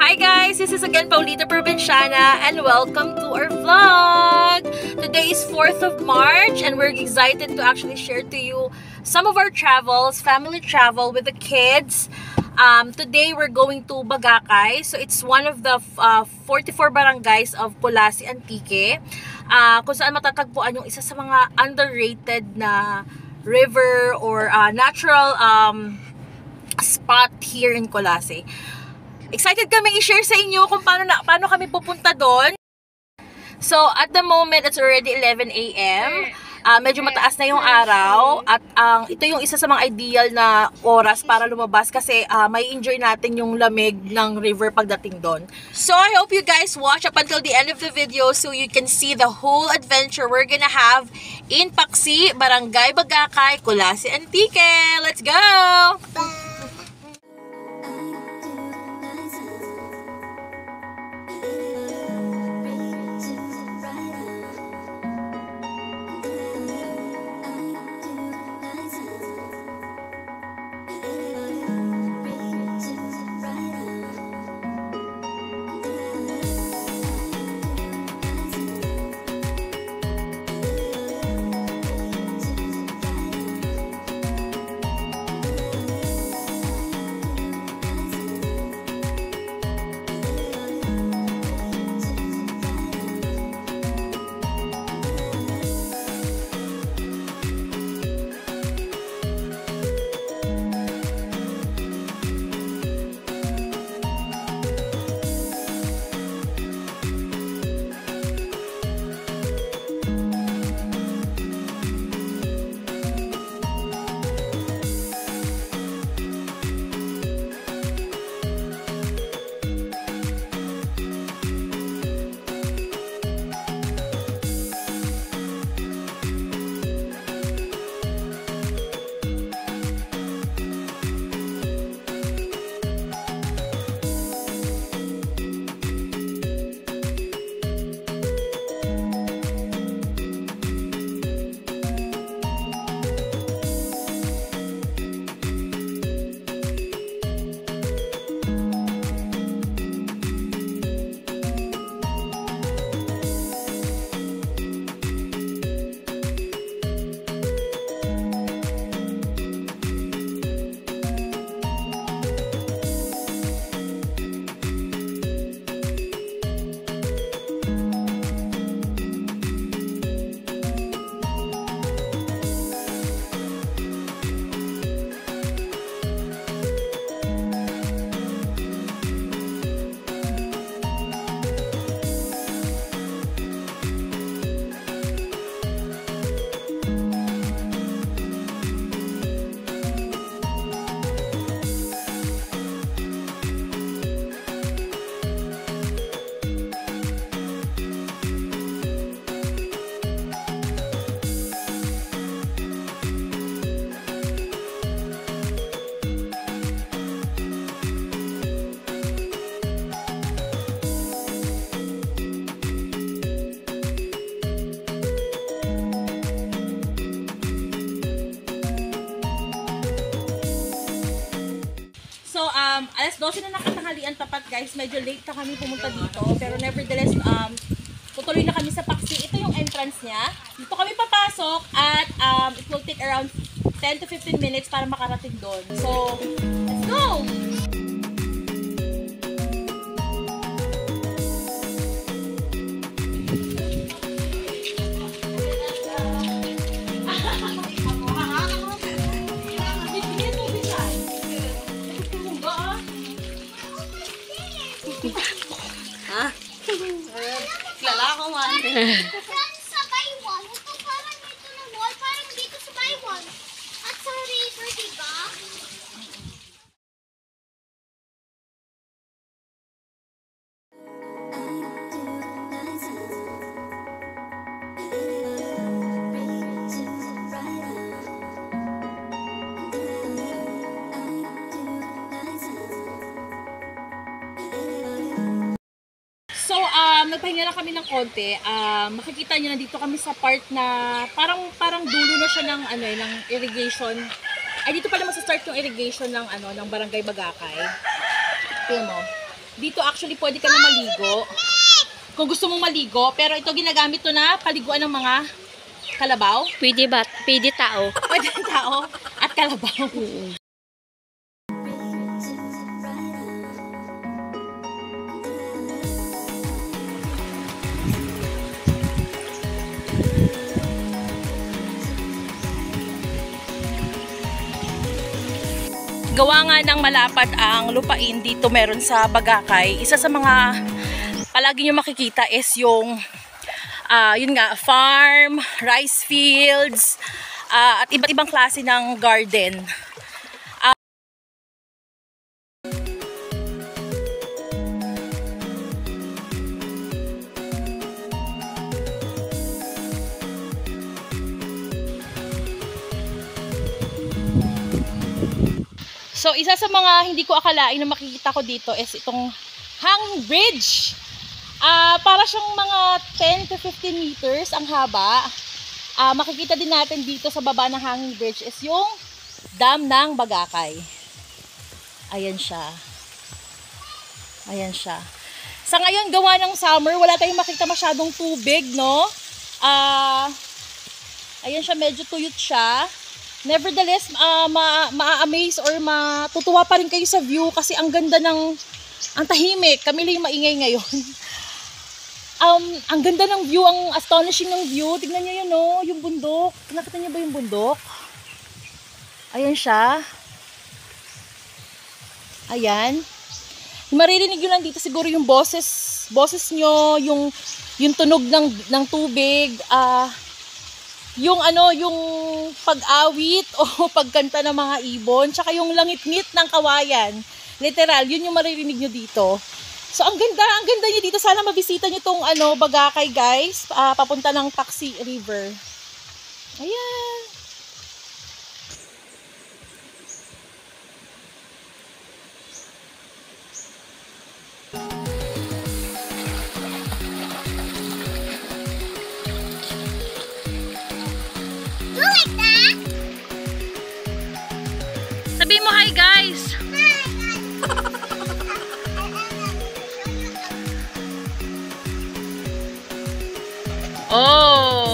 Hi guys, this is again Paulita Provinciana and welcome to our vlog. Today is 4th of March and we're excited to actually share to you some of our travels, family travel with the kids. Today we're going to Bagakay. So it's one of the 44 barangays of Colasi, Antique. Kung saan matatagpuan yung isa sa mga underrated na river or natural spot here in Colasi. Excited kami i-share sa inyo kung paano kami pupunta doon. So, at the moment, it's already 11 a.m. Medyo mataas na yung araw. At ito yung isa sa mga ideal na oras para lumabas kasi may enjoy natin yung lamig ng river pagdating doon. So, I hope you guys watch up until the end of the video so you can see the whole adventure we're gonna have in Paksi, Barangay Bagakay, Colasi, Antique. Let's go! Alas 12 na nakatanghalian tapat guys. Medyo late na kami pumunta dito. Pero nevertheless, tutuloy na kami sa Paksi. Ito yung entrance niya. Dito kami papasok at it will take around 10 to 15 minutes para makarating doon. So, let's go! Sa Baywan, ito parang dito na mall, parang dito sa Baywan. At sa river, diba? Nagpahinga lang kami ng konti. Makikita niyo na dito kami sa part na parang dulo na siya ng ng irrigation. Ay dito pala magsa-start yung irrigation ng ng Barangay Bagakay. Tingnan mo. Dito actually pwede ka na maligo. Kung gusto mong maligo, pero ito ginagamit to na paliguan ng mga kalabaw. Pwede ba? Pwede tao. Pwede tao at kalabaw. Gawa nga ng malapad ang lupain dito meron sa Bagakay. Isa sa mga palagi nyo makikita is yung yun nga, farm, rice fields, at iba't ibang klase ng garden. So, isa sa mga hindi ko akalain na makikita ko dito is itong hanging bridge. Para siyang mga 10 to 15 meters ang haba. Makikita din natin dito sa baba ng hanging bridge is yung dam ng Bagakay. Ayan siya. Ayan siya. Sa ngayon, gawa ng summer, wala tayong makita masyadong tubig, no? Ayan siya, medyo tuyot siya. Nevertheless, ma-amaze or matutuwa pa rin kayo sa view kasi ang ganda ng, ang tahimik. Kami lang yung maingay ngayon. Ang ganda ng view, ang astonishing ng view. Tignan niyo yun, no? Yung bundok. Nakita niyo ba yung bundok? Ayan siya. Ayan. Maririnig nyo lang dito siguro yung boses nyo, yung tunog ng tubig, yung pag-awit o pagkanta ng mga ibon, tsaka yung langit-ngit ng kawayan. Literal, yun yung maririnig nyo dito. So, ang ganda nyo dito. Sana mabisita nyo tong Bagakay, guys. Papunta ng Paksi River. Ayan. Sabihin mo hi, guys. Oh.